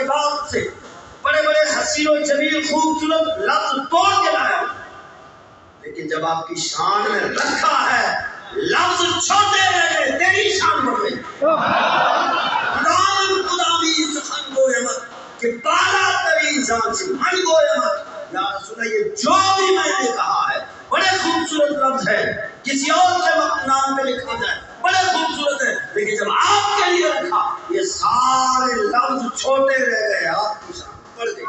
کے بعد سے بڑے بڑے حسین و جمیل خوبصورت لفظ توڑ کے لایا، لیکن جب آپ کی شان میں رکھا ہے لفظ چھوٹے رہ گئے، تیری شان بڑھ گئی۔ نام خداوی سخن گوئے مت کہ بالا ترین جان سے من گوئے مت۔ یا رسول اللہ، یہ جو بھی میں نے کہا ہے بڑے خوبصورت لفظ ہے، کسی اور کے نام پہ لکھا جائے بڑے خوبصورت ہے، لیکن جب آپ کے لیے رکھا یہ سارے لفظ چھوٹے رہ گئے، آپ کی شان بڑھ گئی۔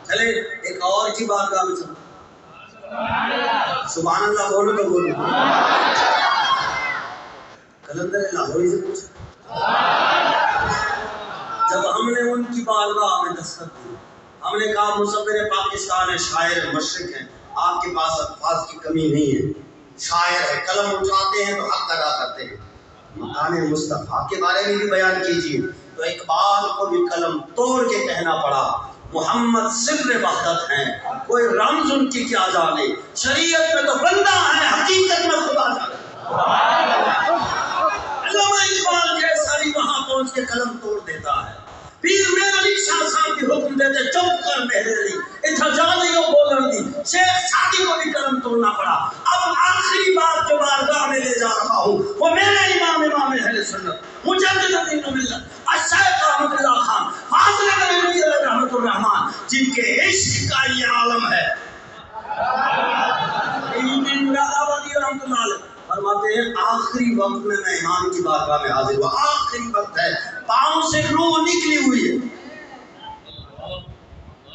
چلے ایک اور کی بات کا مثال، سبحان اللہ بولو تو بولو۔ کلندر لاہوری سے پوچھا، جب ہم نے ان کی بارگاہ میں دستک دی، ہم نے کہا مصور پاکستان ہے، شاعر مشرق ہیں، آپ کے پاس الفاظ کی کمی نہیں ہے، شاعر ہے، قلم اٹھاتے ہیں تو حق ادا کرتے ہیں، مقام مصطفیٰ کے بارے میں بھی بیان کیجیے۔ تو اقبال کو بھی قلم توڑ کے کہنا پڑا، محمد سر وحدت ہیں، کوئی رمز ان کی کیا جانے، شریعت میں تو بندہ ہے، حقیقت میں خدا جانے۔ علامہ اقبال جیسا بھی وہاں پہنچ کے قلم توڑ دیتا ہے۔ پیر میر علی شاہ صاحب کی حکم دیتے چپ کر مہر علی، اتھا جانیوں بولن دی، شیخ سادی کو بھی قلم توڑنا پڑا۔ اب آخری بات جو بارگاہ میں لے جا رہا ہوں وہ میرے امام اہل سنت مجدد دین و ملت الشیخ احمد رضا خان فاضل بریلوی علیہ رحمۃ الرحمان، جن کے عشق کا یہ عالم ہے۔ فرماتے ہیں آخری وقت میں امام کی بارگاہ میں حاضر ہوا، آخری وقت ہے، پاؤں سے روح نکلی ہوئی ہے،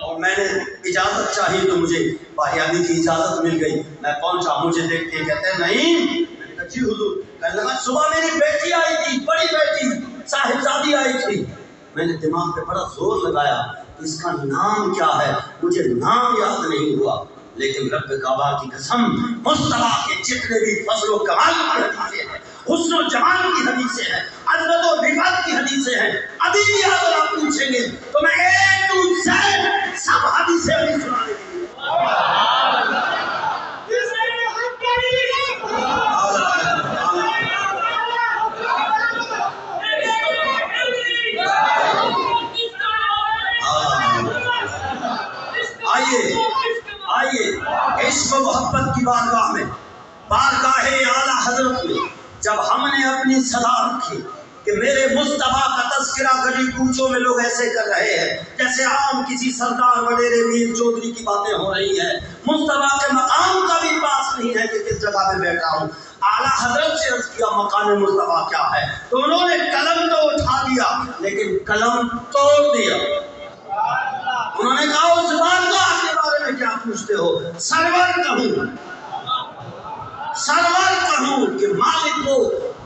اور میں نے اجازت چاہی تو مجھے باہیانی کی اجازت مل گئی، میں پہنچا، مجھے دیکھ کے کہتے ہیں نہیں، میں نے کہا جی حضور، کہنے لگا صبح میری بیٹی آئی تھی، بڑی بیٹی صاحبزادی آئی تھی، میں نے دماغ پہ بڑا زور لگایا اس کا نام کیا ہے، مجھے نام یاد نہیں ہوا، لیکن رب کعبہ کی قسم مصطفیٰ کے جتنے بھی فضل و کمال کی حدیثیں ہیں، حسن و جمال کی حدیثیں ہیں، عظمت و رفعت کی حدیثیں ہیں، ابھی بھی اگر آپ پوچھیں گے تو میں A to Z سب حدیثیں ابھی سنانے کے لیے۔ آئیے عشق و محبت کی بارگاہ میں، بارگاہ اعلیٰ حضرت میں جب ہم نے اپنی صدا رکھی کہ میرے مصطفیٰ کا تذکرہ گلی کوچوں میں لوگ ایسے کر رہے ہیں جیسے عام کسی سردار وڈیرے میر چودھری کی باتیں ہو رہی ہیں، مصطفیٰ کے مقام کا بھی پاس نہیں ہے کہ کس جگہ پہ بیٹھا ہوں۔ اعلیٰ حضرت سے عرض کیا مقام مصطفیٰ کیا ہے، تو انہوں نے قلم تو اٹھا دیا لیکن قلم توڑ دیا۔ انہوں نے کہا اس بارگاہ کے بارے میں کیا پوچھتے ہو، سرور کہوں کہ مالک کو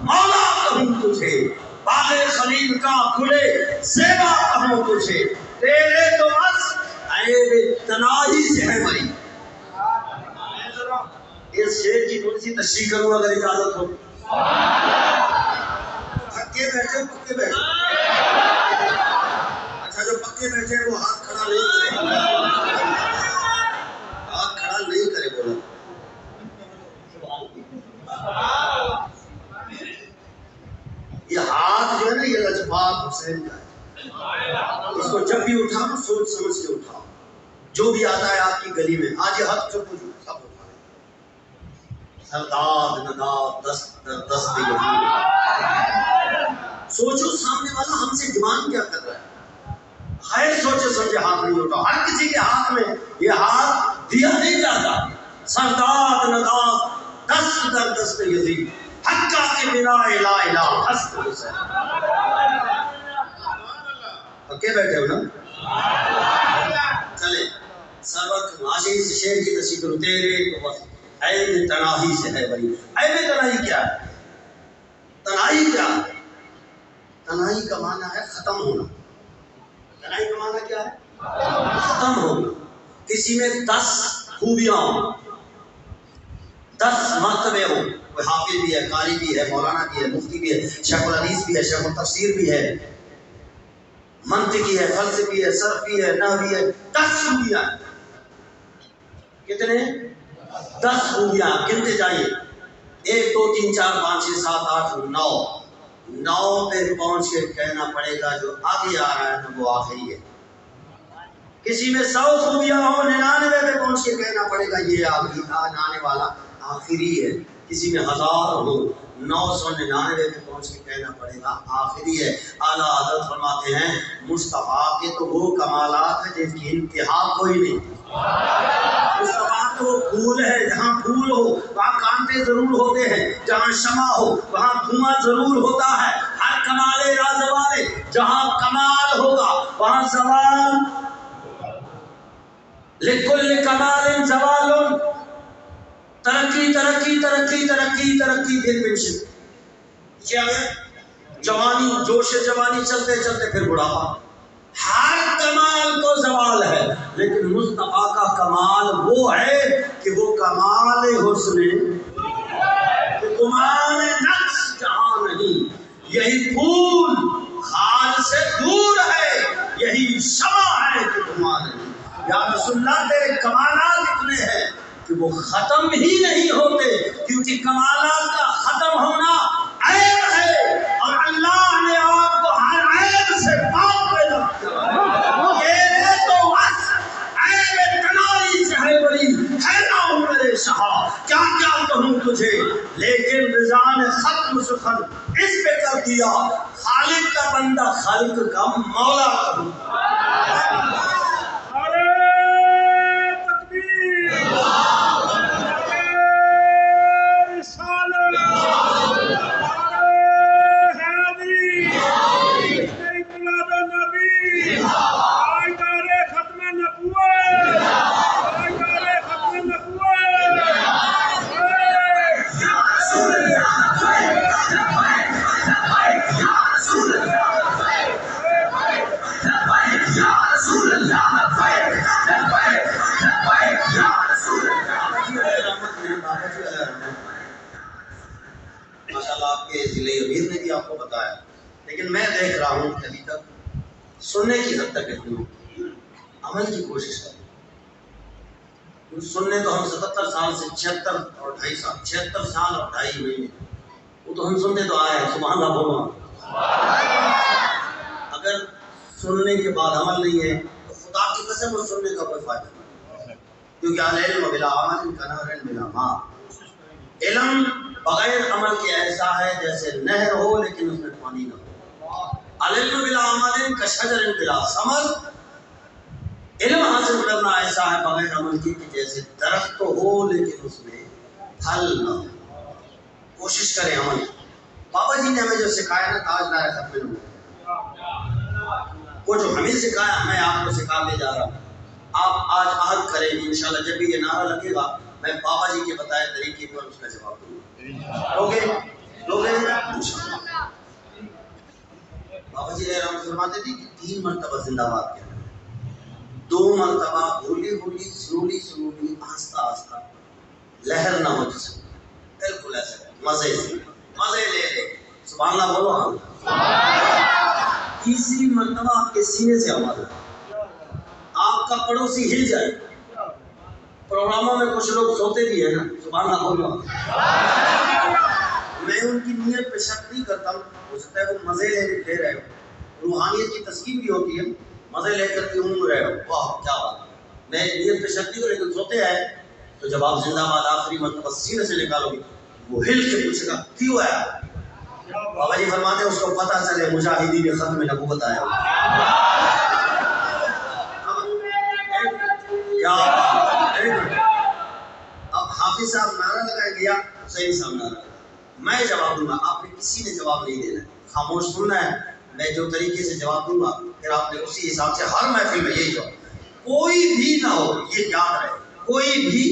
مولا کہوں تجھے، باغ خلیل کا کھلے زیبا کہوں تجھے، تیرے تو بس عیب تنائی سے ہے بھائی۔ اس شعر کی تھوڑی سی تشریح کروں اگر اجازت ہو۔ پکے بیٹھے اچھا، جو پکے بیٹھے وہ ہاتھ کھڑا نہیں کرے، ہاتھ کھڑا نہیں کرے، بولو یہ ہاتھ جو ہے نا یہ لجپال حسین کا ہے، اس کو جب بھی اٹھاؤ سوچ سمجھ کے اٹھاؤ، جو بھی آتا ہے آپ کی گلی میں آج یہ ہاتھ سب کچھ سب اٹھا رہے، سرداد نداد دست در دست یزید۔ سوچو سامنے والا ہم سے ڈیمانڈ کیا کر رہا ہے، خیر سوچے سمجھے ہاتھ نہیں اٹھاؤ۔ ہر کسی کے ہاتھ میں یہ ہاتھ دیا نہیں جاتا، سرداد نداد دست در دست یزید، حقہ کے بنا الہ الہ ہست حسین۔ پکے بیٹھے ہو نا؟ چلے سرور آشی سے شعر کی تشریح کرو، تیرے تو بس عیب تناہی سے ہے بھائی۔ عیب تناہی کیا ہے؟ تناہی کیا ہے؟ تناہی کا معنی ہے ختم ہونا۔ تناہی کا معنی کیا ہے؟ ختم ہونا۔ کسی میں 10 خوبیاں ہوں، 10 مرتبے ہوں، کوئی حافظ بھی ہے، قاری بھی ہے، مولانا بھی ہے، مفتی بھی ہے، شیخ الحدیث بھی ہے، شیخ التفسیر بھی ہے، منطقی ہے، فلسفی ہے، صرفی ہے، نحوی ہے، 10 خوبیاں ہیں۔ کتنے؟ 10 خوبیاں گنتے جائیے، 1 2 3 4 5 6 7 8 9، 9 پہ پہنچ کے کہنا پڑے گا جو آگے آ رہا ہے نا وہ آخری ہے. کسی میں 100 خوبیاں ہو 99 پہ پہنچ کے کہنا پڑے گا یہ آنے والا آخری ہے. کسی میں 1000 ہو 999 پہ پہنچ کے کہنا پڑے گا آخری ہے. اعلیٰ حضرت فرماتے ہیں مصطفیٰ کے تو وہ کمالات ہیں جن کی انتہا کوئی نہیں. مصطفیٰ تو وہ پھول ہے، جہاں پھول ہو وہاں کانٹے ضرور ہوتے ہیں، جہاں شمع ہو وہاں دھواں ضرور ہوتا ہے. ہر کمال رازوال جہاں کمال ہوگا وہاں زوال. لکل کمال زوال. ترقی ترقی ترقی ترقی ترقی پھر پینشن. کیا ہے جوانی، جوش جوانی چلتے چلتے پھر بڑھاپا. ہر کمال کو زوال ہے، لیکن مصطفیٰ کا کمال وہ ہے کہ وہ کمال حسن کمال نقص جہاں نہیں. یہی پھول خال سے دور ہے، یہی شمع ہے کہ دھواں نہیں. یا رسول اللہ تیرے کمالات اتنے ہیں کہ وہ ختم ہی نہیں ہوتے، کیونکہ کمالات کا ختم ہونا عیب ہے اور اللہ نے آپ کو ہر عیب سے پاک پیدا کیا. یہ تو بس عیب کناری سے ہے بڑی ہے نا عمر شہا، کیا کیا کہوں تجھے. لیکن رضا نے ختم سخن اس پہ کر دیا، خالق کا بندہ خالق کا مولا کروں. آپ کو بتایا، لیکن میں دیکھ رہا ہوں کہ ابھی تک سننے کی حد تک اتنی عمل کی کوشش کریں. سننے تو ہم 77 سال سے 76 اور 2.5 سال 76 سال اور 2.5 مہینے وہ تو ہم سنتے تو آئے ہیں. سبحان اللہ بولو. اگر سننے کے بعد عمل نہیں ہے تو خدا کی قسم اس سننے کا کوئی فائدہ نہیں، کیونکہ العلم بلا عمل کالنہر بلا ماء. علم بغیر عمل کے ایسا ہے جیسے نہر ہو لیکن اس میں پانی نہ ہو. العلم بلا عمل کشجر بلا ثمر. علم حاصل کرنا ایسا ہے بغیر عمل کے کہ جیسے درخت تو ہو لیکن اس میں پھل نہ ہو. کوشش کریں عمل. بابا جی نے ہمیں جو سکھایا نا تاجدار ختم نبوت، وہ جو ہمیں سکھایا میں آپ کو سکھا کے جا رہا ہوں. آپ آج عہد کریں گے انشاءاللہ جب بھی یہ نعرہ لگے گا میں بابا جی کے بتائے طریقے پر اس کا جواب دوں گا. لوگے انشاءاللہ. بابا جی رحمۃ فرماتے تھے کہ 3 مرتبہ زندہ باد کہنا، 2 مرتبہ ہولی ہولی سلولی سلولی آہستہ آہستہ لہر نہ ہو جسم. بالکل ایسا مزے سے مزے لے لے. سبحان اللہ بولو. ہاں 3 مرتبہ آپ کے سینے سے آواز آئے، آپ کا پڑوسی ہل جائے. پروگراموں میں کچھ لوگ سوتے بھی ہیں نا. سبحان اللہ بولو. میں ان کی نیت پہ شک نہیں کرتا ہوں، ہو سکتا ہے وہ مزے لے رہے ہو. روحانیت کی تسکین بھی ہوتی ہے، مزے لے کر کے اونگ رہے ہو. واہ کیا بات. میں نیت پہ شک نہیں کروں، لیکن سوتے ہیں تو جب آپ زندہ باد آخری مرتبہ سینے سے نکالو گے وہ ہل کے پوچھے گا کیوں آیا. بابا جی فرماتے ہیں اس کو پتہ چلے مجاہدین نے ختم نبوت آیا. اب حافظ صاحب نعرہ لگائے گیا، صحیح صاحب نعرہ لگائے. میں جواب دوں گا، آپ نے کسی نے جواب نہیں دینا، خاموش سننا ہے. میں جو طریقے سے جواب دوں گا پھر آپ نے اسی حساب سے ہر محفل میں یہی جواب. کوئی بھی نہ ہو، یہ یاد رہے، کوئی بھی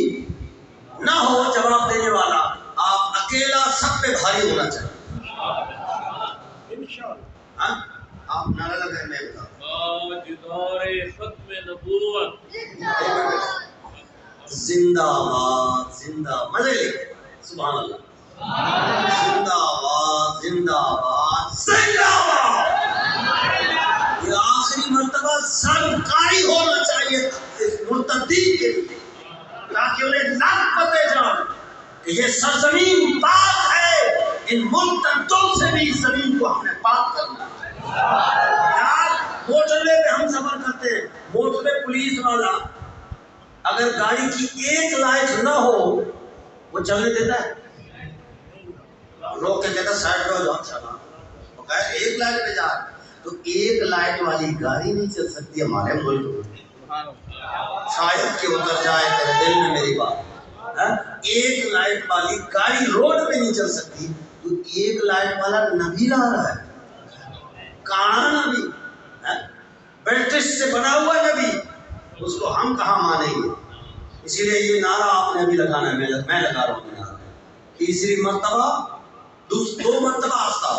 نہ ہو جواب دینے والا. آپ اکیلا سب پہ بھاری ہونا چاہیے. آپ نعرہ لگائیں میں بتا ختم نبوت زندہ باد زندہ. مزے لے. سبحان اللہ. زندہ باد زندہ باد زندہ باد. یہ آخری مرتبہ سرکاری ہونا چاہیے مرتدین کے لیے، تاکہ انہیں لگ پتے جان کہ یہ سرزمین پاک ہے ان مرتدوں سے بھی زمین کو ہم نے پاک کرنا ہے۔ یار موٹر وے پہ ہم سفر کرتے ہیں، موٹر وے پولیس والا اگر گاڑی کی ایک لائٹ نہ ہو وہ چلنے دیتا ہے؟ روک کے کہتا سائڈ پہ جاؤ چلا، وہ کہے ایک لائٹ پہ جا، تو ایک لائٹ والی گاڑی نہیں چل سکتی ہمارے ملک میں، شاید کہ اتر جائے تیرے دل میں میری بات۔ ایک لائٹ والی گاڑی روڈ پہ نہیں چل سکتی، تو ایک لائٹ والا نبی لا رہا ہے، کانا نبی، برٹش سے بنا ہوا نبی، اس کو ہم کہاں مانیں گے؟ اسی لیے یہ نعرہ آپ نے ابھی لگانا ہے، میں لگا رہا ہوں نعرہ، تیسری مرتبہ، دو مرتبہ آستا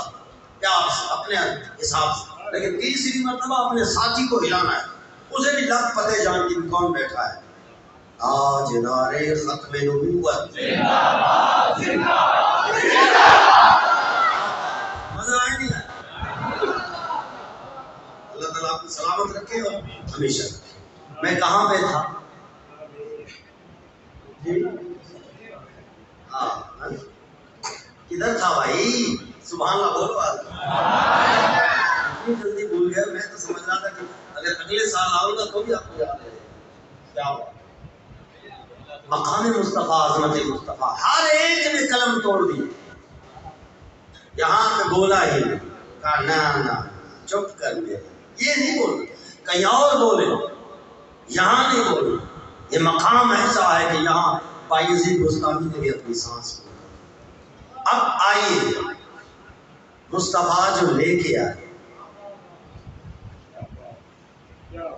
پیار سے اپنے حساب سے، لیکن تیسری مرتبہ اپنے ساتھی کو ہلانا ہے، اسے بھی لگ پتے جان کی کون بیٹھا ہے۔ آج نعرے ختم نبوت، مزہ آئے نہیں آئے؟ اللہ تعالیٰ آپ کو سلامت رکھے اور ہمیشہ رکھے۔ میں کہاں پہ تھا؟ کدھر تھا بھائی؟ سبحان اللہ بولو، اتنی جلدی بھول گیا، میں تو سمجھ رہا تھا کہ اگر اگلے سال آؤں گا تو بھی آپ کو یاد رہے گا۔ کیا ہوا؟ مقام مصطفیٰ، عظمت مصطفیٰ، ہر ایک نے قلم توڑ دی، یہاں پہ بولا ہی نہیں، کہا نہ چپ کر دے، یہ نہیں بولے، کہیں اور بولے، یہاں نہیں بولے۔ یہ مقام ایسا ہے کہ یہاں بایزید بستانی نے بھی اپنی سانس کو۔ اب آئیے مصطفیٰ جو لے کے آئے،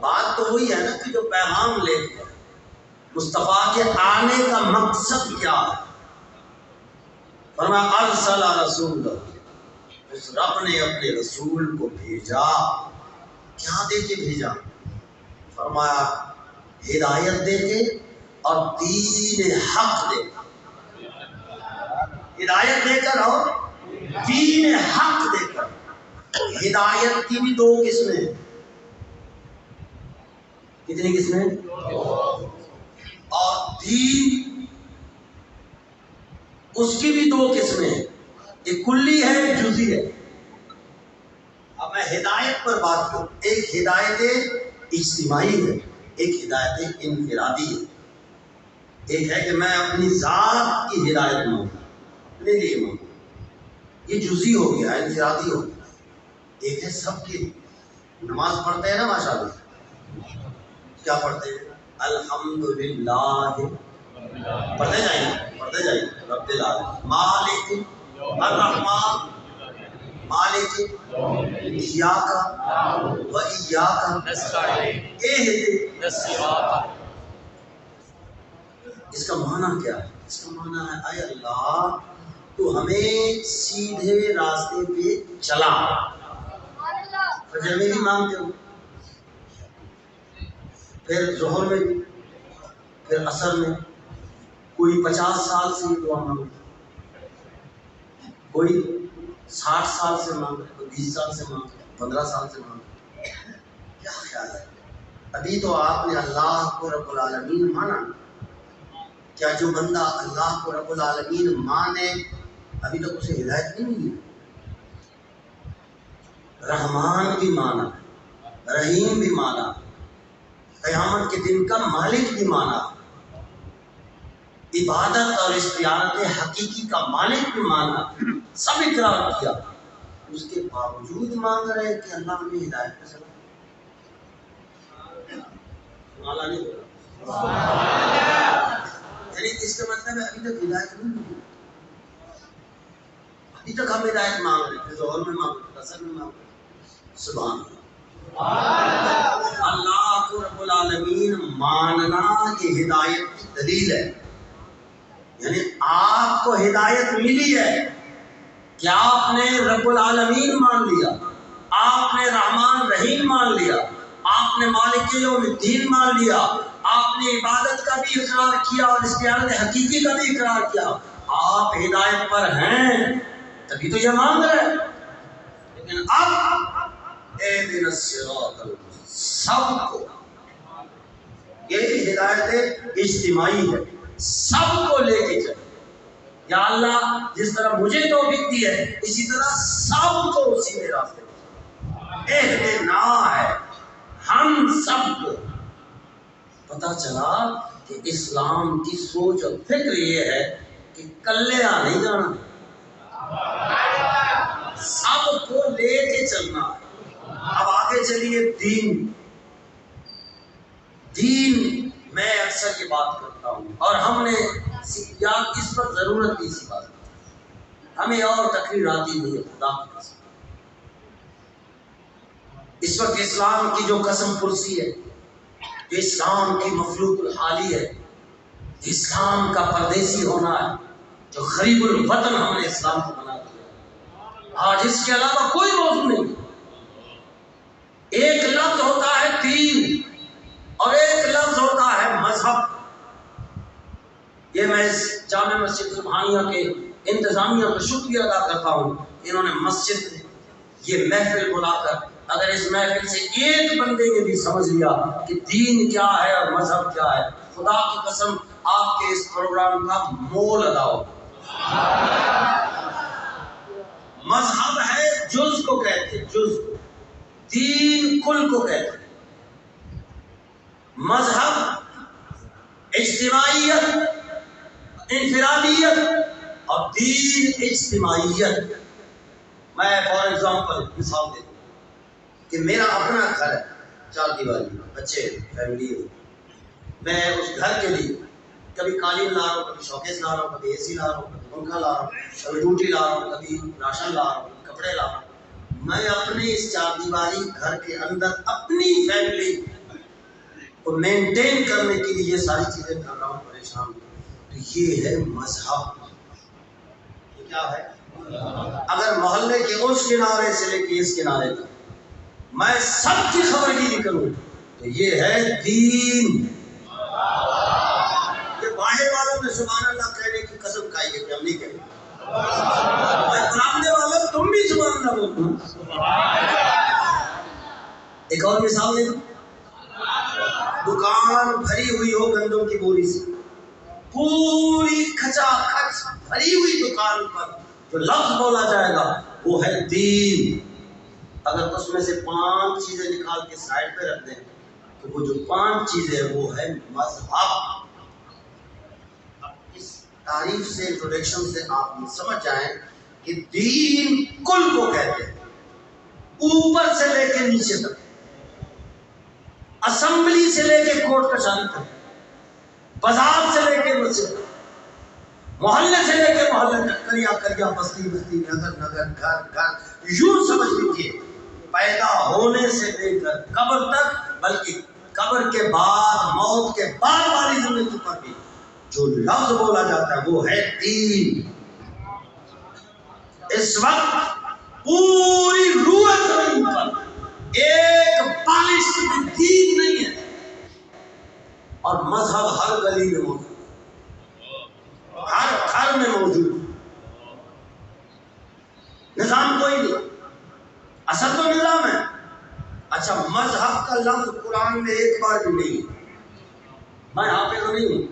بات تو وہی ہے نا کہ جو پیغام لے کے آئے، مصطفیٰ کے آنے کا مقصد کیا ہے؟ فرمایا ارسل رسول، اس رب نے اپنے رسول کو بھیجا، کیا دے کے بھیجا؟ فرمایا ہدایت دے کے اور دین حق دے کر، ہدایت دے کر اور دین حق دے کر۔ ہدایت کی بھی دو قسمیں، کتنی قسمیں؟ اور دین اس کی بھی دو قسمیں، ایک کلی ہے ایک جزئی ہے۔ اب میں ہدایت پر بات کروں، ایک ہدایت اجتماعی ہے، ایک ہدایت انفرادی ہے۔ ایک ہے کہ میں اپنی ذات کی ہدایت مانگوں، اپنے لیے مانگوں، یہ جزئی ہو گیا، انفرادی ہو گیا۔ ایک ہے سب کی، نماز پڑھتے ہیں نا ماشاءاللہ، کیا پڑھتے ہیں؟ الحمدللہ، پڑھتے جائیں رب العالمین، مالک الرحمن مالک ایاک و ایاک نستعین اہدنا الصراط۔ اس کا معنی کیا ہے؟ اس کا معنی ہے اے اللہ تو ہمیں سیدھے راستے پہ چلا۔ فجر میں بھی مانگتے ہو، پھر ظہر میں بھی، پھر عصر میں، کوئی 50 سال سے دعا مانگے، کوئی 60 سال سے مانگے، کوئی 20 سال سے مانگے، 15 سال سے مانگے۔ کیا خیال ہے؟ ابھی تو آپ نے اللہ کو رب العالمین مانا، کیا جو بندہ اللہ کو رب العالمین مانے ابھی تک اسے ہدایت نہیں ملی؟ رحمان بھی مانا، رحیم بھی مانا، قیامت کے دن کا مالک بھی مانا، عبادت اور استعانت حقیقی کا مالک بھی مانا، سب اقرار کیا، اس کے باوجود مانگ رہے کہ اللہ ہمیں ہدایت پہ چلا۔ مالا نہیں بولا، یعنی اس کا مطلب ہے ابھی تک ہدایت نہیں ملی، ابھی تک ہم ہدایت مانگ رہے ہیں، ظہر میں مانگ رہے ہیں، عصر میں مانگ رہے ہیں۔ سبحان اللہ، اللہ کو رب العالمین ماننا یہ ہدایت کی دلیل ہے۔ یعنی آپ کو ہدایت ملی ہے کہ آپ نے رب العالمین مان لیا، آپ نے رحمان رحیم مان لیا، آپ نے مالک یوم الدین مان لیا، آپ نے عبادت کا بھی اقرار کیا اور استعانت حقیقی کا بھی اقرار کیا، آپ ہدایت پر ہیں تبھی تو یہ مانگ رہے ہیں۔ لیکن اب اہدنا الصراط المستقیم، سب کو، یہ ہدایت اجتماعی ہے، سب کو لے کے چلے، یا اللہ جس طرح مجھے توفیق دی ہے اسی طرح سب کو اسی میں راستے اہدنا ہے. ہم سب کو پتہ چلا کہ اسلام کی سوچ اور فکر یہ ہے کہ کلیا نہیں جانا، سب کو لے کے چلنا ہے. اب آگے چلیے دین. دین میں اکثر یہ بات کرتا ہوں اور ہم نے یا اس پر ضرورت نہیں سی بات ہمیں اور تقریر آتی نہیں ہے. خدا کی قسم اس وقت اسلام کی جو قسم پرسی ہے، جو اسلام کی مخلوق الحالی ہے، اسلام کا پردیسی ہونا ہے، جو غریب الوطن ہم نے اسلام کو بنا دیا. آج اس کے علاوہ کوئی موضوع نہیں. ایک لفظ ہوتا ہے دین اور ایک لفظ ہوتا ہے مذہب. یہ میں اس جامع مسجد سبحانیہ کے انتظامیہ کا شکریہ ادا کرتا ہوں. انہوں نے مسجد میں یہ محفل بلا کر اگر اس محفل سے ایک بندے نے بھی سمجھ لیا کہ دین کیا ہے اور مذہب کیا ہے، خدا کی قسم آپ کے اس پروگرام کا مول ادا ہو. مذہب ہے جز کو کہتے ہیں، جز. دین کل کو کہتے ہیں. مذہب اجتماعیت، انفرادیت اور دین اجتماعیت. میں فار ایگزامپل مثال دیتا ہوں کہ میرا اپنا گھر ہے، 4 دیواری، بچے، فیملی ہے. میں اس گھر کے لیے کبھی قالین لا رہا ہوں، کبھی شوکیس لا رہا ہوں، کبھی اے سی لا رہا ہوں، کبھی پنکھا لا رہا ہوں، کبھی ڈیوٹی لا رہا ہوں، کبھی راشن لا رہا ہوں، کبھی کپڑے لا رہا ہوں. میں اپنے اس 4 دیواری گھر کے اندر اپنی فیملی کو مینٹین کرنے کے لیے یہ ساری چیزیں کر رہا ہوں، پریشان ہوں. تو یہ ہے مذہب. یہ کیا ہے؟ اگر محلے کے اس کنارے سے لے کے اس کنارے تک میں سب کی خبر گیری کروں تو یہ ہے دین. یہ باہر والوں نے سبحان اللہ کہنے کی قسم کھائی ہے کہ ہم نہیں کہیں گے. سامنے والوں تم بھی سبحان اللہ بولو. ایک اور مثال دے دو. دکان بھری ہوئی ہو گندم کی بوری سے، پوری کھچا کھچ بھری ہوئی دکان پر جو لفظ بولا جائے گا وہ ہے دین. اگر اس میں سے 5 چیزیں نکال کے سائڈ پہ رکھ دیں تو وہ جو 5 چیزیں وہ ہے مذہب. اس تعریف سے انٹروڈکشن سے آپ سمجھ جائیں کہ دین کل کو کہتے ہیں، اوپر سے لے کے نیچے تک، اسمبلی سے لے کے کوٹ کچہری تک، بازار سے لے کے مسجد تک، محلے سے لے کے محلے تک، کریا کریا، بستی بستی، نگر نگر، گھر گھر. یوں سمجھ لیجیے پیدا ہونے سے لے کر قبر تک، بلکہ قبر کے بعد، موت کے بعد والی زندگی پر بھی جو لفظ بولا جاتا ہے وہ ہے دین. اس وقت پوری روح زمین پر ایک بالش بھی دین نہیں ہے اور مذہب ہر گلی میں موجود، ہر گھر میں موجود. نظام کوئی نہیں، اصل تو نظام ہے. اچھا مذہب کا لفظ قرآن میں ایک بار بھی نہیں ہے. میں حافظ نہیں ہوں،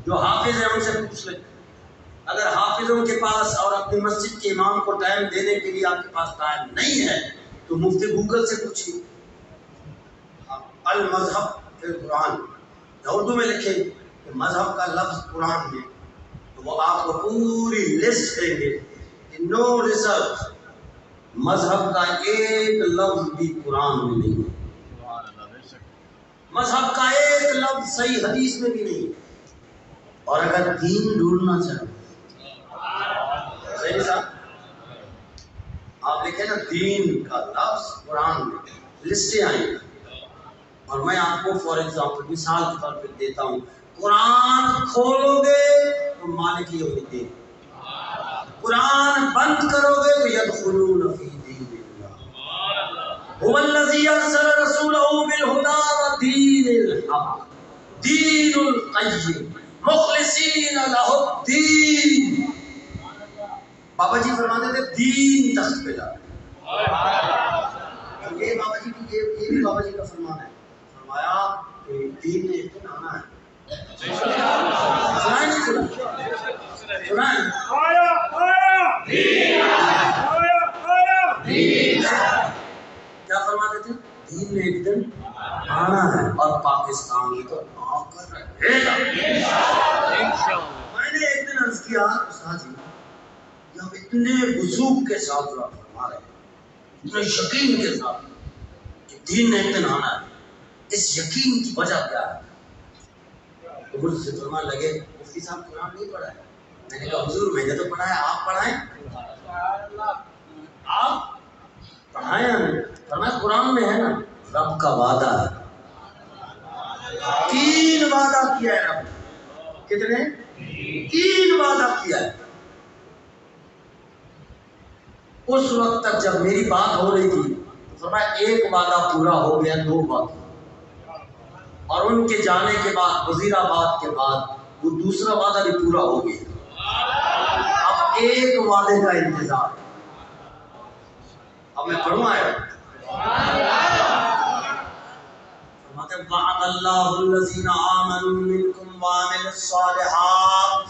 جو حافظ ہے ان سے پوچھ لیں. اگر حافظوں کے پاس اور اپنی مسجد کے امام کو ٹائم دینے کے لیے آپ کے پاس ٹائم نہیں ہے تو مفتی گوگل سے پوچھیے المذہب فی القرآن، اردو میں لکھیں کہ مذہب کا لفظ قرآن میں، تو وہ آپ کو پوری لسٹ دیں گے کہ نو ریسرچ، مذہب کا ایک لفظ بھی قرآن میں نہیں ہے. مذہب کا ایک لفظ صحیح حدیث میں بھی نہیں. اور اگر دین ڈھونڈنا چاہیں، صحیح صاحب آپ لکھیں نا دین کا لفظ قرآن میں، لسٹیں آئیں گی. اور میں آپ کو فار ایگزامپل مثال کے طور پہ دیتا ہوں، قرآن کھولو گے تو مالک یوم الدین، قرآن بند کرو گے تو یدخلون فی دین اللہ، هو الذی ارسل رسولہ بالہدی ودین الحق دین القیم مخلصین لہ الدین. بابا جی فرماتے تھے دین تخت پہ جا. یہ بابا جی کی یہ بھی بابا جی کا فرمان ہے. فرمایا کہ دین نے ایک دن آنا ہے. سنائیں نہیں سنا سنائیں کیا فرماتے تھے؟ دین میں ایک دن آنا ہے اور پاکستان میں تو آ کر رہے گا۔ میں نے ایک دن عرض کیا استاد جی کہ ہم اتنے وضوح کے ساتھ فرما رہے ہیں، اتنے یقین کے ساتھ کہ دین نے ایک دن آنا ہے، اس یقین کی وجہ کیا ہے؟ تو مجھ سے فرمان لگے مفتی صاحب قرآن نہیں پڑھا ہے۔ میں نے کہا حضور میں نے تو پڑھا ہے، آپ پڑھائیں، آپ پڑھائیں ہمیں۔ فرمایا قرآن میں ہے نا رب کا وعدہ ہے، 3 وعدہ کیا ہے رب، کتنے؟ 3 وعدہ کیا ہے۔ اس وقت تک جب میری بات ہو رہی تھی تو فرمایا 1 وعدہ پورا ہو گیا، 2 باقی، اور ان کے جانے کے بعد وزیر آباد کے بعد وہ دوسرا وعدہ بھی پورا ہو گیا۔ اب 1 وعدے کا انتظار ہے۔ اب میں پڑھوں آیا وعد اللہ الذین آمنوا منکم وعملوا الصالحات،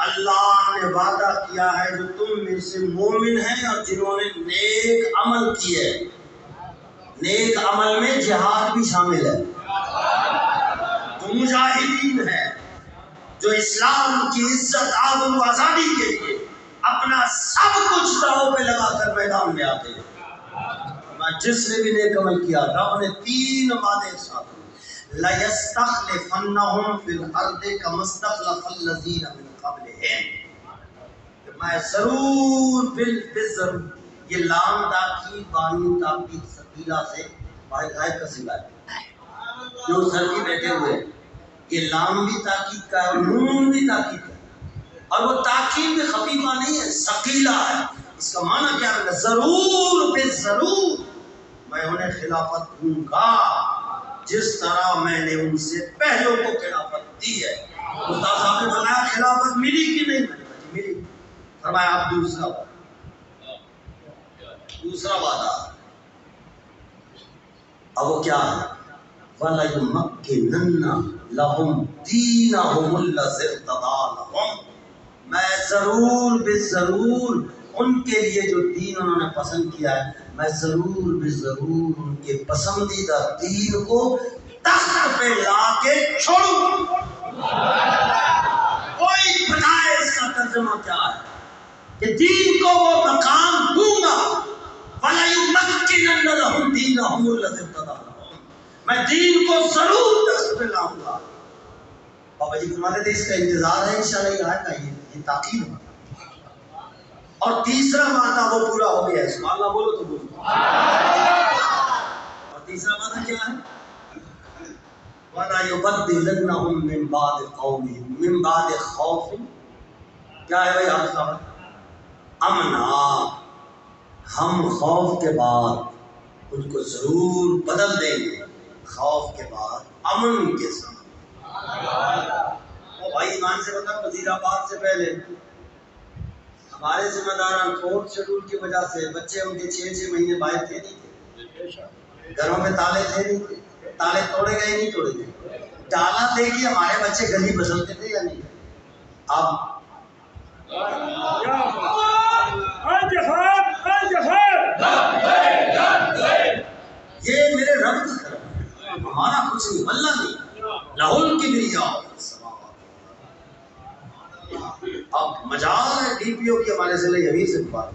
اللہ نے وعدہ کیا ہے جو تم میں سے مومن ہیں اور جنہوں نے نیک عمل کیے۔ نیک عمل میں جہاد بھی شامل ہے، جو مجاہدین ہیں، جو اسلام کی عزت آبرو و آزادی کے لیے اپنا سب کچھ داؤ پہ لگا کر میدان میں آتے ہیں۔ جس نے بھی نیک عمل کیا رب نے 3 وعدے ساتھ لَيَسْتَخْلِفَنَّهُمْ فِي الْأَرْضِ كَمَا اسْتَخْلَفَ الَّذِينَ مِن قَبْلِهِمْ، میں ضرور بالضرور، یہ لام تاکید بانی تاکید ثقیلہ سے واحد غائب کا صیغہ ہے، جو سر کی بیٹھے ہوئے، یہ لام بھی تاکید کا ہے، نون بھی تاکید کا ہے، اور وہ تاکید بھی خفیفہ نہیں ہے، ثقیلہ ہے۔ اس کا معنی کیا ہے؟ ضرور بالضرور میں انہیں خلافت دوں گا جس طرح میں نے ان سے پہلوں کو خلافت دی ہے۔ استاد صاحب نے بتایا خلافت ملی کہ نہیں ملی؟ فرمایا اب دوسرا وعدہ، اب وہ کیا ہے؟ وَلَيُمَكِّنَنَّ لَهُمْ دِينَهُمُ الَّذِي ارْتَضَىٰ لَهُمْ، میں ضرور بالضرور ان کے لیے جو دین انہوں نے پسند کیا ہے، میں ضرور بالضرور ان کے پسندیدہ دین کو تخت پہ لا کے چھوڑوں۔ کوئی بتائے اس کا ترجمہ کیا ہے کہ دین کو وہ مقام دوں گا، وَلَيُمَكِّنَنَّ لَهُمْ دِينَهُمُ الَّذِي ارْتَضَىٰ لَهُمْ، میں دین کو ضرور تخت پہ لاؤں گا۔ بابا جی فرماتے تھے اس کا انتظار ہے انشاءاللہ، یہ آئے گا، یہ تاکید ہوگا۔ اور تیسرا وعدہ وہ پورا ہو گیا ہے، سبحان اللہ بولو تو بولو۔ اور تیسرا وعدہ کیا ہے؟ وَلَا يُبَدِّلَنَّهُم مِّن بَعْدِ قَوْمِهِم مِّن بَعْدِ خَوْفٍ، کیا ہے بھائی آپ کا امنا، ہم خوف کے بعد ان کو ضرور بدل دیں گے، خوف کے بعد امن کے ساتھ۔ وہ بھائی ایمان سے بتا، وزیر آباد سے پہلے ہمارے ذمہ داران 4تھ شیڈول کی وجہ سے بچے ان کے 6 مہینے باہر تھے نہیں تھے، گھروں میں تالے تھے نہیں تھے، تالے توڑے گئے نہیں توڑے گئے، تالا دے کے ہمارے بچے گلی بدلتے تھے یا نہیں؟ اب یہ میرے رب کا کرم ہے، ہمارا کچھ نہیں، اللہ نہیں، لاہور کی میری یاد۔ اب مجال ہے ڈی پی او کی ہمارے ضلع امیر سے بات،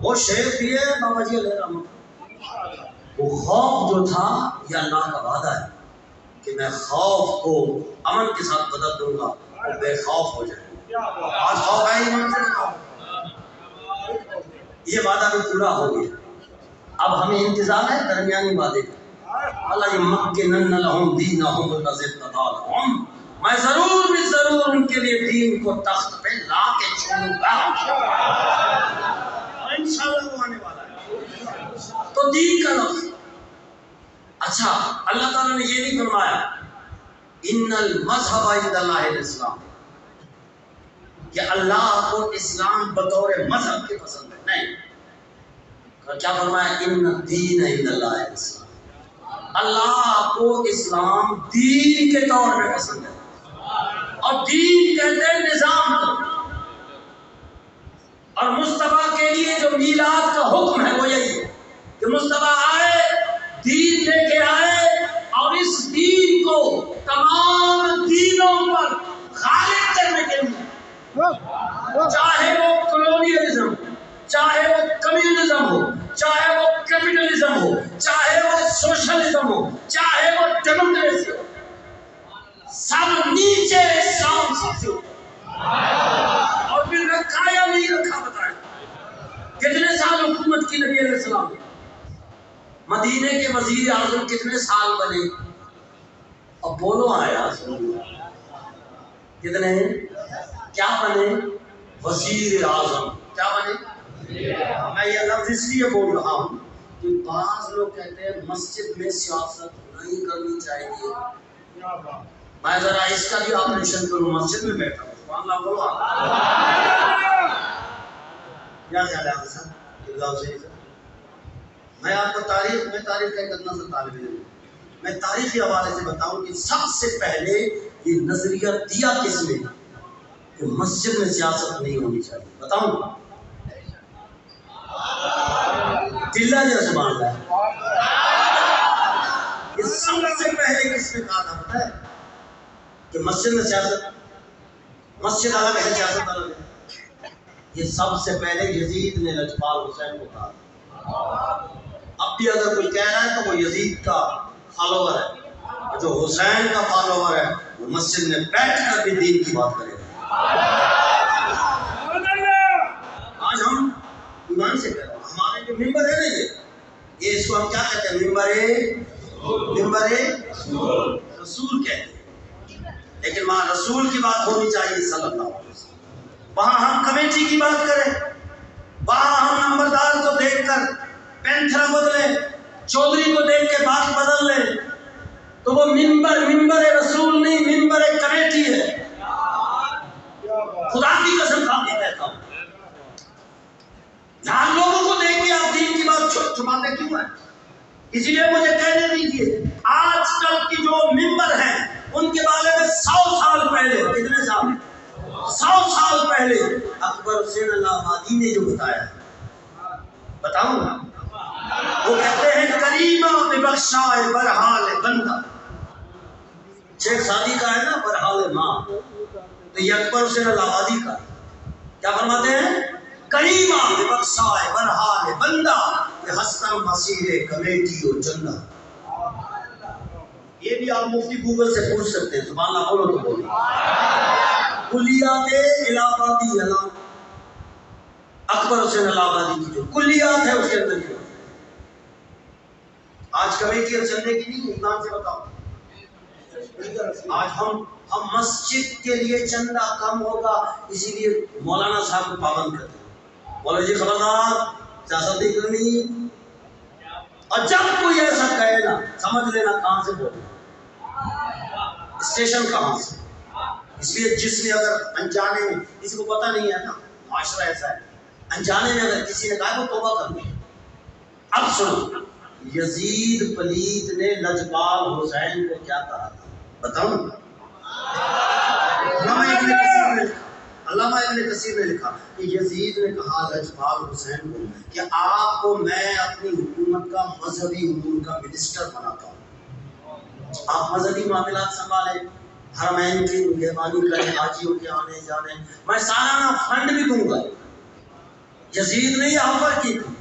وہ شیخ بھی ہے بابا جی علیہ رحمت، وہ خوف جو تھا یہ اللہ کا وعدہ ہے کہ میں خوف کو امن کے ساتھ بدل دوں گا اور بے خوف ہو جائے گا۔ آج خوف ہے ایمان سے، یہ وعدہ بھی پورا ہو گیا۔ اب ہمیں انتظار ہے درمیانی وعدے کا، اللہ یمکنن لہم دینہم الذی ارتضیٰ لہم، میں ضرور بھی ضرور ان کے لیے دین کو تخت پہ لا کے چھوڑوں گا، انشاءاللہ وہ آنے والا ہے۔ تو دین کا لفظ، اچھا اللہ تعالیٰ نے یہ نہیں فرمایا ان المذہب عند اللہ الاسلام، کہ اللہ کو اسلام بطور مذہب کے پسند ہے، نہیں، کیا فرمایا ان الدین عند اللہ الاسلام، اللہ کو اسلام دین کے طور پہ پسند ہے۔ اور دین کہتے ہیں نظام کو، اور مصطفیٰ کے لیے جو میلاد کا حکم ہے وہ یہی ہے کہ مصطفیٰ آئے، دین لے کے آئے، اور اس دین کو تمام دینوں پر غالب کرنے کے لیے، چاہے وہ کلونیلزم، چاہے وہ کمیونزم ہو، چاہے وہ کیپٹلزم ہو، چاہے وہ سوشلزم ہو، چاہے وہ ڈیموکریسی ہو، سب نیچے اسلام سے اور پھر رکھا یا نہیں رکھا بتائیں؟ کتنے سال حکومت کی نبی علیہ السلام؟ مدینے کے وزیر اعظم کتنے سال بنے؟ اب بولو آیا کتنے کیا بنے؟ وزیر اعظم کیا بنے؟ میں یہ لفظ اس لیے بول رہا ہوں کہ بعض لوگ کہتے ہیں مسجد میں سیاست نہیں کرنی چاہیے. میں ذرا اس کا بھی آپریشن کروں، مسجد میں بیٹھا ہوں سبحان اللہ بولو کیا خیال ہے آپ صاحب؟ میں آپ کو تاریخ کا ایک ادنا سا طالب علم ہوں. میں تاریخی حوالے سے بتاؤں کہ سب سے پہلے یہ نظریہ دیا کس نے کہ مسجد میں سیاست نہیں ہونی چاہیے؟ بتاؤں چلا جا سبحان اللہ. یہ سب سے پہلے کس نے کہا تھا پتہ ہے کہ مسجد میں سیاست، مسجد الگ ہے سیاست الگ ہے؟ یہ سب سے پہلے یزید نے لجپال حسین کو کہا. اب بھی اگر کوئی کہہ رہا ہے تو وہ یزید کا فالوور ہے، جو حسین کا فالوور ہے وہ مسجد میں بیٹھ کر بھی دین کی بات کرے گا. آج ہم ایمان سے کہہ رہے ہیں ہمارے جو ممبر ہے نا یہ اس کو ہم کیا کہتے ہیں؟ ممبر رسول کہتے ہیں. لیکن وہاں رسول کی بات ہونی چاہیے صلی اللہ علیہ وسلم. وہاں ہم کمیٹی کی بات کریں، وہاں ہم نمبردار کو دیکھ کر پینتھرا بدلے، چودھری کو دیکھ کے بات بدل لیں، تو وہ ممبر رسول نہیں، ممبر کمیٹی ہے. خدا کی قسم کھا کے کہتا ہوں، جہاں لوگوں کو دیکھ کے آپ دین کی بات چھپاتے کیوں ہیں؟ اسی لیے مجھے کہنے دیجیے آج کل کی جو ممبر ہیں ان کے بارے میں 100 سال پہلے، کتنے سال؟ 100 سال پہلے اکبر حسین اللہ آبادی نے جو بتایا، بتاؤں گا. وہ کہتے ہیں کریمہ ببخشائے برحال بندہ. شیخ سعدی کا ہے نا برحال ماں، تو یہ اکبر حسین اللہ آبادی کا کیا فرماتے ہیں؟ کریمہ ببخشائے برحال بندہ کہ ہستم مسیر کمیٹی و چندہ. یہ بھی آپ مفتی گوگل سے پوچھ سکتے ہیں سبحان اللہ بولو تو بولو. کلیات الہ آبادی اعلان اکبر حسین اللہ آبادی کی جو کلیات ہے اس کے اندر یہ آج کمیٹی اور چندے کی نہیں. ایمان سے بتاؤ آج ہم مسجد کے لیے چندہ کم ہوگا اسی لیے مولانا صاحب کو پابند کرتے ہیں. مولانا جی خبردار سیاست نہیں کرنی. اور جب کوئی ایسا کہے نا سمجھ لینا کہاں سے بولے، اسٹیشن کہاں سے. اس لیے جس نے اگر انجانے میں، کسی کو پتہ نہیں ہے نا معاشرہ ایسا ہے، انجانے میں اگر کسی نے کہا وہ توبہ کر لے. اب سنو یزید پلیت نے لجپال حسین کو کیا کہا تھا بتاؤں؟ علامہ ابن کثیر نے لکھا کہ یزید نے کہا لجپال حسین کو کہ آپ کو میں اپنی حکومت کا مذہبی امور کا منسٹر بناتا ہوں، آپ مذہبی معاملات سنبھالیں، حرمین کی نگہبانی کریں، حاجیوں کے آنے جانے، میں سالانہ فنڈ بھی دوں گا. یزید نے یہ آفر کی تھی،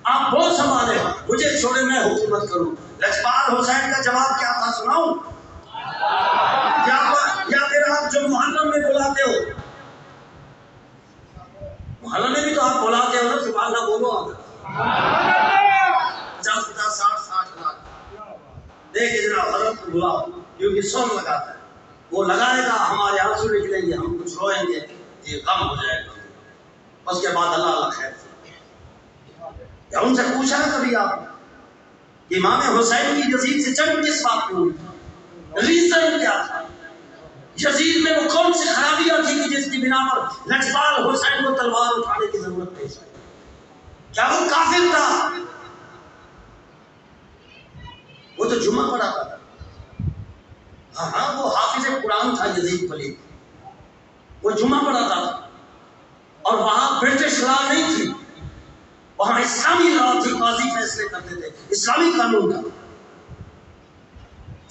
آپ وہ سنبھالیں، مجھے چھوڑے میں حکومت کروں. لجپال حسین کا جواب کیا تھا سناؤں؟ یا پھر آپ جو محرم میں بلاتے ہو، محرم میں بھی تو آپ بلاتے ہو نا سبحان اللہ بولو آپ 50 60 لاکھ دیکھ اتنا حضرت کو بلاؤ کیونکہ سون لگاتا ہے، وہ لگائے گا ہمارے آنسو نکلیں گے، ہم کچھ روئیں گے، یہ کم ہو جائے گا. اس کے بعد اللہ اللہ خیر. یا ان سے پوچھا نا کبھی آپ کہ امام حسین کی یزید سے جنگ کس بات کی ہوئی، ریزن کیا تھا؟ یزید میں وہ کون سی خرابیاں تھی کہ جس کی بنا پر لجپال حسین کو تلوار اٹھانے کی ضرورت پیش آئی؟ کیا وہ کافر تھا؟ وہ تو جمعہ پڑھاتا تھا. ہاں وہ حافظ قرآن تھا یزید پلیت. وہ جمعہ پڑھاتا تھا، اور وہاں برٹش لا نہیں تھی، وہاں اسلامی لا تھی، قاضی فیصلے کرتے تھے، اسلامی قانون تھا۔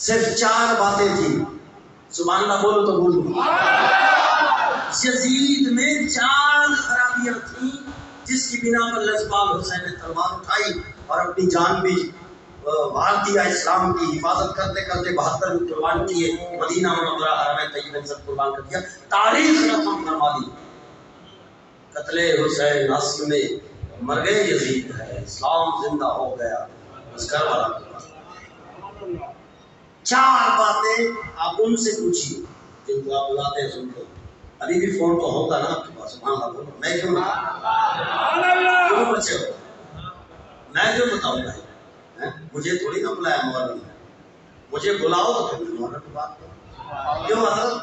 صرف 4 باتیں تھیں، سبحان اللہ بولو تو بولو۔ یزید میں 4 خرابیاں تھیں جس کی بنا پر لجپال حسین نے تلوار اٹھائی اور اپنی جان بھی وار دیا، اسلام کی حفاظت کرتے کرتے 72 بھی قربان کیے، مدینہ منورہ حرم طیبہ میں سب قربان کر دیا، تاریخ رقم فرما دی۔ قتل حسین اصل میں مر گئے یزید ہے، اسلام زندہ ہو گیا، بس گھر والا۔ 4 باتیں آپ ان سے پوچھیے جن کو آپ بلاتے ہیں سنتے ہیں۔ ابھی بھی فون تو ہوگا نا آپ کے پاس، سبحان اللہ بولو، میں کیوں کیوں بچے ہو، میں کیوں بتاؤں بھائی، مجھے تھوڑی نہ بلایا مولانا نے، مجھے بلاؤ تو پھر مولانا کی بات کرو، کیوں حضرت؟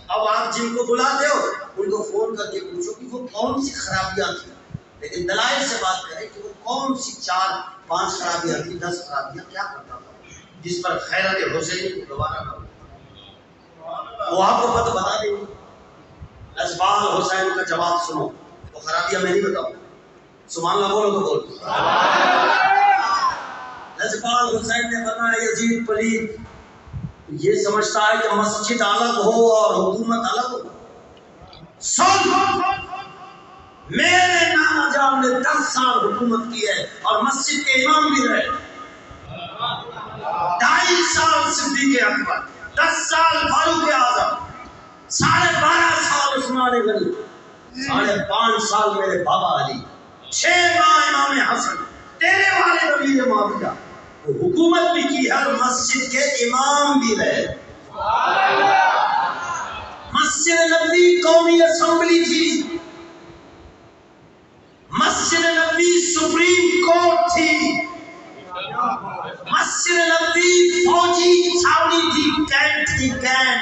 اب آپ جن کو بلاتے ہو ان کو فون کر کے پوچھو کہ وہ کون سی خرابیاں تھیں، لیکن دلائل سے بات کریں کہ وہ کون سی 4-5 خرابیاں تھیں، 10 خرابیاں کیا کرتا تھا جس پر خیرت حسینی کو دوبارہ نہ ہو، وہ آپ کو پتہ بتا دیں گے۔ لجپال حسین کا جواب سنو، وہ خرابیاں میں نہیں بتاؤں، سبحان اللہ بولو تو بولو۔ لجپال حسین نے بتایا یزید پلید یہ سمجھتا ہے کہ مسجد الگ ہو اور حکومت الگ ہو۔ سن، میرے نانا جان نے 10 سال حکومت کی ہے اور مسجد کے امام بھی رہے، 2.5 سال صدیق اکبر، 10 سال فاروق اعظم، 12.5 سال عثمان غنی، 5.5 سال میرے بابا علی، 6 ماہ امام حسن، تیرے والد امیر معاویہ، وہ حکومت بھی کی ہے اور مسجد کے امام بھی رہے۔ مسجد نبوی قومی اسمبلی تھی، مسجد نبوی سپریم کورٹ تھی، مسجد نبوی فوجی چھاؤنی تھی، کینٹ تھی، کینٹ۔